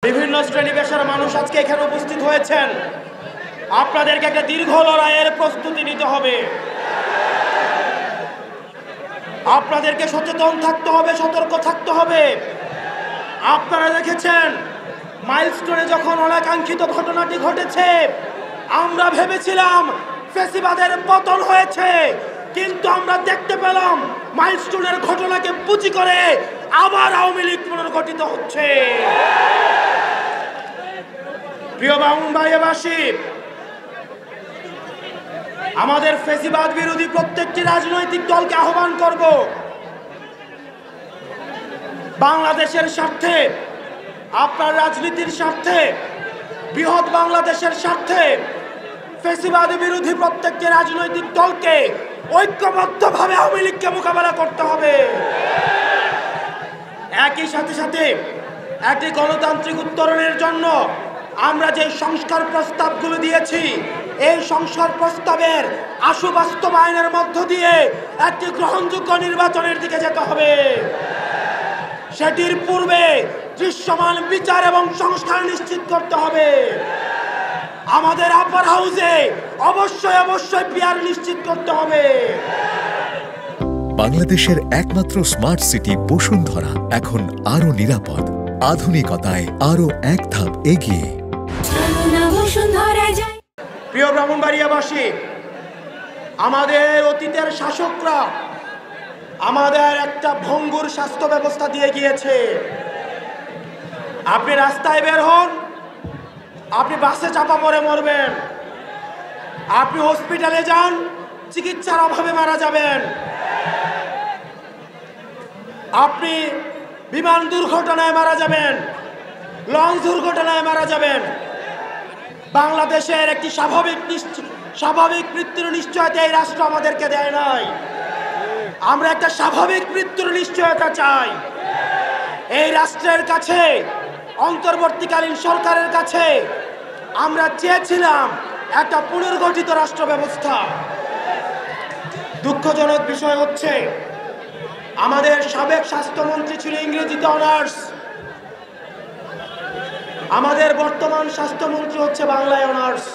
বিভিন্ন শ্রেণী পেশার মানুষ আজকে এখানে উপস্থিত হয়েছেন। আপনাদেরকে একটা দীর্ঘ লড়াইয়ের প্রস্তুতি নিতে হবে। আপনাদেরকে সচেতন থাকতে হবে, সতর্ক থাকতে হবে। আপনারা দেখেছেন মাইলস্টোনে যখন অনাকাঙ্ক্ষিত ঘটনাটি ঘটেছে, আমরা ভেবেছিলাম ফ্যাসিবাদের পতন হয়েছে, কিন্তু আমরা দেখতে পেলাম মাইলস্টোনের ঘটনাকে পুঁজি করে আবার আওয়ামী লীগ পুনর্গঠিত হচ্ছে। প্রিয় ব্রাহ্মণবাড়িয়াবাসী, আমাদের ফ্যাসিবাদ বিরোধী প্রত্যেকটি রাজনৈতিক দলকে আহ্বান করব, বাংলাদেশের স্বার্থে, আপনার রাজনীতির স্বার্থে, বৃহৎ বাংলাদেশের স্বার্থে ফ্যাসিবাদ বিরোধী প্রত্যেকটি রাজনৈতিক দলকে ঐক্যবদ্ধভাবে আওয়ামী লীগকে মোকাবেলা করতে হবে। একই সাথে সাথে একটি গণতান্ত্রিক উত্তরণের জন্য আমরা যে সংস্কার প্রস্তাবগুলো দিয়েছি, এই সংস্কার প্রস্তাবের আশু বাস্তবায়নের মধ্য দিয়ে একটি গ্রহণযোগ্য নির্বাচনের দিকে যেতে হবে। সেটির পূর্বে দৃশ্যমান বিচার এবং সংস্কার নিশ্চিত করতে হবে। আমাদের আপার হাউসে অবশ্যই পিআর নিশ্চিত করতে হবে। বাংলাদেশের একমাত্র স্মার্ট সিটি বসুন্ধরা এখন আরো নিরাপদ, আধুনিকতায় আরো এক ধাপ এগিয়ে। প্রিয় ব্রাহ্মণবাড়িয়াবাসী, আমাদের অতীতের শাসকরা আমাদের একটা ভঙ্গুর স্বাস্থ্য ব্যবস্থা দিয়ে গিয়েছে। আপনি রাস্তায় বের হন, আপনি বাসে চাপা পড়ে মরবেন। আপনি হসপিটালে যান, চিকিৎসার অভাবে মারা যাবেন। আপনি বিমান দুর্ঘটনায় মারা যাবেন, লঞ্চ দুর্ঘটনায় মারা যাবেন। বাংলাদেশের একটি স্বাভাবিক মৃত্যুর নিশ্চয়তা এই রাষ্ট্র আমাদেরকে দেয় নাই। আমরা একটা স্বাভাবিক মৃত্যুর নিশ্চয়তা চাই। এই রাষ্ট্রের কাছে, অন্তর্বর্তীকালীন সরকারের কাছে আমরা চেয়েছিলাম একটা পুনর্গঠিত রাষ্ট্র ব্যবস্থা। দুঃখজনক বিষয় হচ্ছে, আমাদের সাবেক স্বাস্থ্যমন্ত্রী ছিল ইংরেজিতে অনার্স, আমাদের বর্তমান স্বাস্থ্যমন্ত্রী হচ্ছে বাংলায় অনার্স।